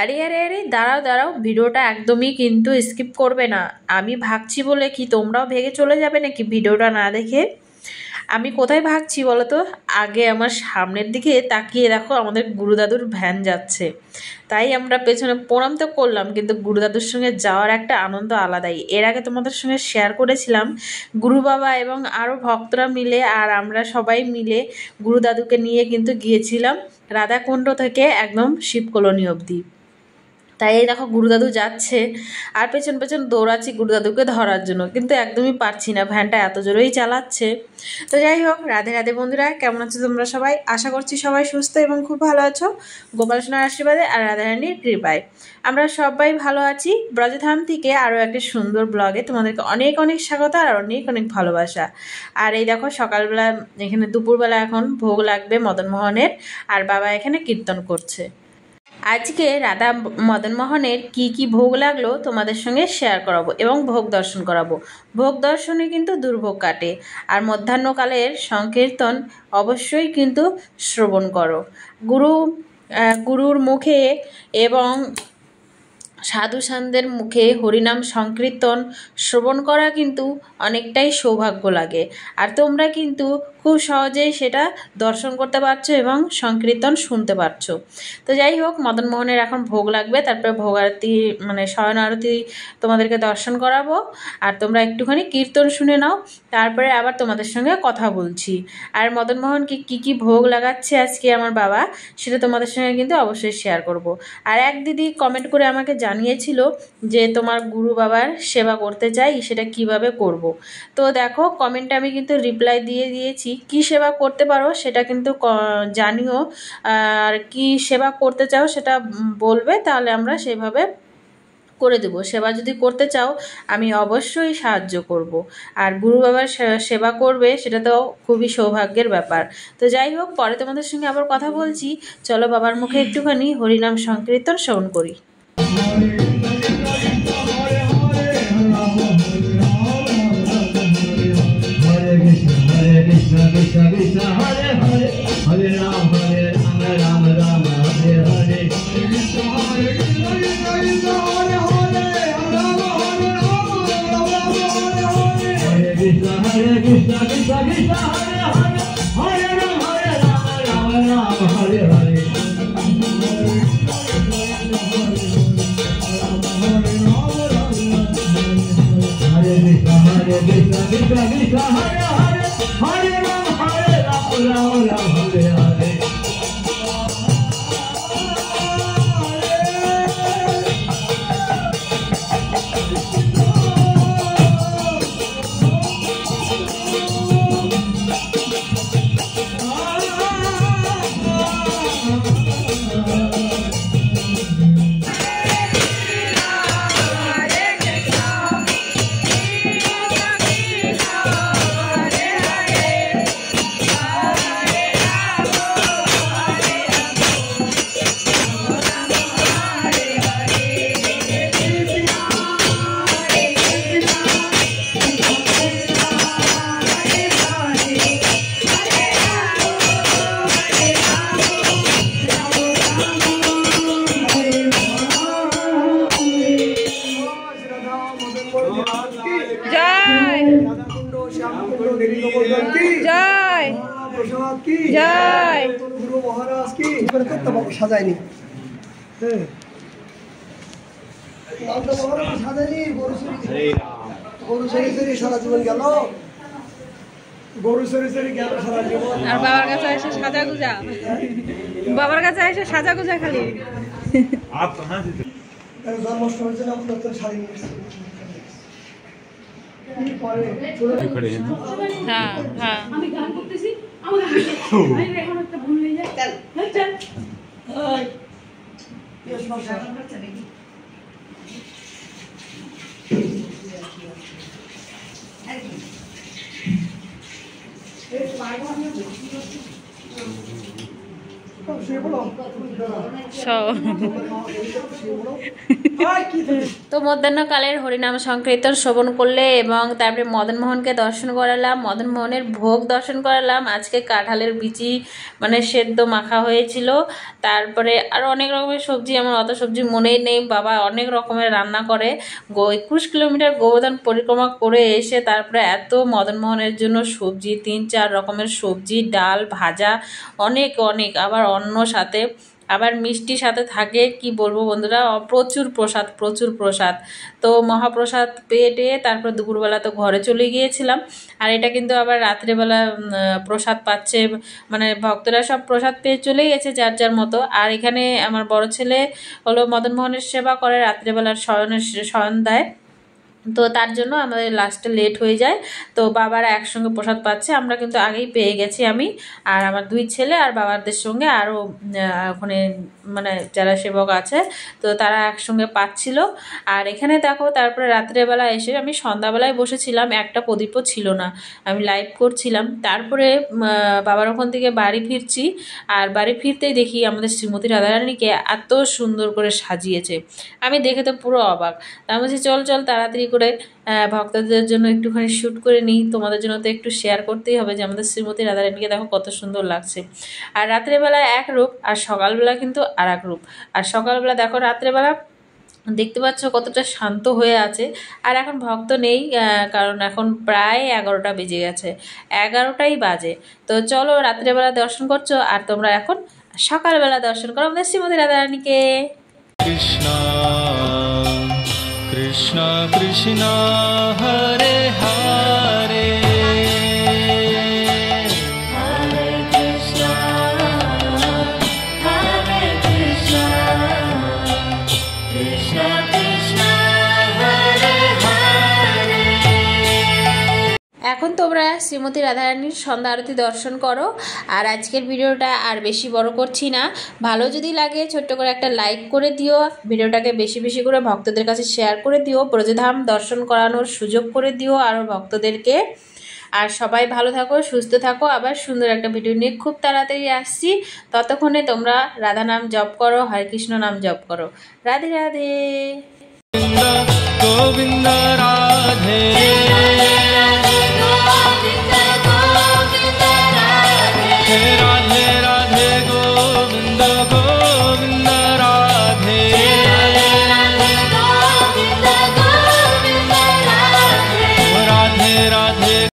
আরে আরে আরে দাঁড়াও দাঁড়াও, ভিডিওটা একদমই কিন্তু স্কিপ করবে না। আমি ভাগছি বলে কি তোমরাও ভেগে চলে যাবে নাকি ভিডিওটা না দেখে? আমি কোথায় ভাগছি বলো তো? আগে আমার সামনের দিকে তাকিয়ে দেখো, আমাদের গুরুদাদুর ভ্যান যাচ্ছে। তাই আমরা পেছনে প্রণাম তো করলাম, কিন্তু গুরুদাদুর সঙ্গে যাওয়ার একটা আনন্দ আলাদাই। এর আগে তোমাদের সঙ্গে শেয়ার করেছিলাম গুরু বাবা এবং আরও ভক্তরা মিলে আর আমরা সবাই মিলে গুরুদাদুকে নিয়ে কিন্তু গিয়েছিলাম রাধাকুণ্ড থেকে একদম শিবকলোনি অবধি। তাই এই দেখো গুরুদাদু যাচ্ছে আর পেছন পেছন দৌড়াচ্ছি গুরুদাদুকে ধরার জন্য, কিন্তু একদমই পারছি না, ভ্যানটা এত জোরেই চালাচ্ছে। তো যাই হোক, রাধে রাধে বন্ধুরা, কেমন আছো তোমরা সবাই? আশা করছি সবাই সুস্থ এবং খুব ভালো আছো গোপাল সোনার আশীর্বাদে আর রাধারানীর কৃপায়। আমরা সবাই ভালো আছি। ব্রজধাম থেকে আরও একটা সুন্দর ব্লগে তোমাদেরকে অনেক অনেক স্বাগত আর অনেক অনেক ভালোবাসা। আর এই দেখো সকালবেলা, এখানে দুপুরবেলা এখন ভোগ লাগবে মদনমোহনের, আর বাবা এখানে কীর্তন করছে। আজকে রাধা মদনমোহনের কি কি ভোগ লাগলো তোমাদের সঙ্গে শেয়ার করাবো এবং ভোগ দর্শন করাবো। ভোগ দর্শনে কিন্তু দুর্ভোগ কাটে। আর মধ্যাহ্নকালের সংকীর্তন অবশ্যই কিন্তু শ্রবণ করো। গুরুর মুখে এবং সাধু সান্তের মুখে হরিনাম সংকীর্তন শ্রবণ করা কিন্তু অনেকটাই সৌভাগ্য লাগে। আর তোমরা কিন্তু খুব সহজেই সেটা দর্শন করতে পারছো এবং সংকীর্তন শুনতে পারছো। তো যাই হোক, মদনমোহনের এখন ভোগ লাগবে, তারপরে ভোগ আরতি মানে শয়ন আরতি তোমাদেরকে দর্শন করাবো। আর তোমরা একটুখানি কীর্তন শুনে নাও, তারপরে আবার তোমাদের সঙ্গে কথা বলছি। আর মদনমোহনকে কি কি ভোগ লাগাচ্ছে আজকে আমার বাবা, সেটা তোমাদের সঙ্গে কিন্তু অবশ্যই শেয়ার করব। আর এক দিদি কমেন্ট করে আমাকে জানিয়েছিল যে তোমার গুরু বাবার সেবা করতে চাই, সেটা কিভাবে করব। তো দেখো কমেন্টে আমি কিন্তু রিপ্লাই দিয়ে দিয়েছি। কি সেবা করতে পারো সেটা কিন্তু জানিও, আর কি সেবা করতে চাও সেটা বলবে, তাহলে আমরা সেভাবে করে দেবো। সেবা যদি করতে চাও আমি অবশ্যই সাহায্য করব। আর গুরু বাবার সেবা করবে, সেটা তো খুবই সৌভাগ্যের ব্যাপার। তো যাই হোক, পরে তোমাদের সঙ্গে আবার কথা বলছি। চলো বাবার মুখে একটুখানি হরিনাম সংকীর্তন শ্রবণ করি। সাজায়নি গরু সরি সারা জীবন গেল, গরু সরি গেল সারা জীবন। আর বাবার কাছে এসে সাজা গুজা, বাবার কাছে এসে সাজা গুজা খালি জন্মাষ্টমীর জন্য নতুন শাড়ি নিয়ে এসেছি। হ্যাঁ হ্যাঁ আমি গান করতেছি, আমার এখন একটা ভুল হয়ে যায়। চল শুয়ে পড়ো তো মধ্যাহ্নকালের হরিনাম সংকীর্তন শ্রবণ করলে এবং তারপরে মদন মোহনকে দর্শন করালাম, মদন মোহনের ভোগ দর্শন করালাম। আজকে কাঁঠালের বিচি মানে সেদ্ধ মাখা হয়েছিল, তারপরে আরও অনেক রকমের সবজি, আমার অত সবজি মনেই নেই, বাবা অনেক রকমের রান্না করে। 21 কিলোমিটার গোবর্ধন পরিক্রমা করে এসে তারপরে এত মদন মোহনের জন্য সবজি, 3-4 রকমের সবজি, ডাল, ভাজা, অনেক অনেক, আবার অন্য সাথে, আবার মিষ্টি সাথে থাকে, কি বলবো বন্ধুরা, প্রচুর প্রসাদ, প্রচুর প্রসাদ। তো মহাপ্রসাদ পেয়ে তারপর দুপুরবেলা তো ঘরে চলে গিয়েছিলাম। আর এটা কিন্তু আবার রাত্রেবেলা প্রসাদ পাচ্ছে, মানে ভক্তরা সব প্রসাদ পেয়ে চলে গেছে যার যার মতো। আর এখানে আমার বড় ছেলে হলো মদন মোহনের সেবা করে, রাত্রেবেলার শয়ন দেয়, তো তার জন্য আমাদের লাস্টে লেট হয়ে যায়। তো বাবারা একসঙ্গে প্রসাদ পাচ্ছে, আমরা কিন্তু আগেই পেয়ে গেছি, আমি আর আমার 2 ছেলে আর বাবাদের সঙ্গে আরও ওখানে মানে যারা সেবক আছে তো তারা একসঙ্গে পাচ্ছিল। আর এখানে দেখো তারপরে রাত্রেবেলা এসে আমি সন্ধ্যাবেলায় বসেছিলাম, একটা প্রদীপও ছিল না, আমি লাইভ করছিলাম। তারপরে বাবার ওখান থেকে বাড়ি ফিরছি, আর বাড়ি ফিরতেই দেখি আমাদের শ্রীমতী রাধারানীকে এত সুন্দর করে সাজিয়েছে, আমি দেখে তো পুরো অবাক। আমি বলছি চল চল তাড়াতাড়ি করে ভক্তদের জন্য একটুখানি শ্যুট করে নিই, তোমাদের জন্য তো একটু শেয়ার করতেই হবে যে আমাদের শ্রীমতী রাধারানীকে দেখো কত সুন্দর লাগছে। আর রাত্রেবেলা এক রূপ আর সকালবেলা কিন্তু আর এক রূপ। আর সকালবেলা দেখো রাত্রেবেলা দেখতে পাচ্ছ কতটা শান্ত হয়ে আছে। আর এখন ভক্ত নেই, কারণ এখন প্রায় 11টা বেজে গেছে, 11টাই বাজে। তো চলো রাত্রেবেলা দর্শন করছো আর তোমরা এখন সকালবেলা দর্শন করো আমাদের শ্রীমতী রাধারানীকে। কৃষ্ণ কৃষ্ণ হরে হরে হরে কৃষ্ণ হরে কৃষ্ণ কৃষ্ণ কৃষ্ণ হরে হরে। এখন তোমরা শ্রীমতী রাধারানীর সন্ধ্যা আরতি দর্শন করো। আর আজকের ভিডিওটা আর বেশি বড় করছি না, ভালো যদি লাগে ছোট্ট করে একটা লাইক করে দিও, ভিডিওটাকে বেশি বেশি করে ভক্তদের কাছে শেয়ার করে দিও, ব্রজধাম দর্শন করানোর সুযোগ করে দিও আরও ভক্তদেরকে। আর সবাই ভালো থাকো, সুস্থ থাকো, আবার সুন্দর একটা ভিডিও নিয়ে খুব তাড়াতাড়ি আসছি। ততক্ষণে তোমরা রাধা নাম জপ করো, হরে কৃষ্ণ নাম জপ করো। রাধে রাধে। গোবিন্দ রাধে।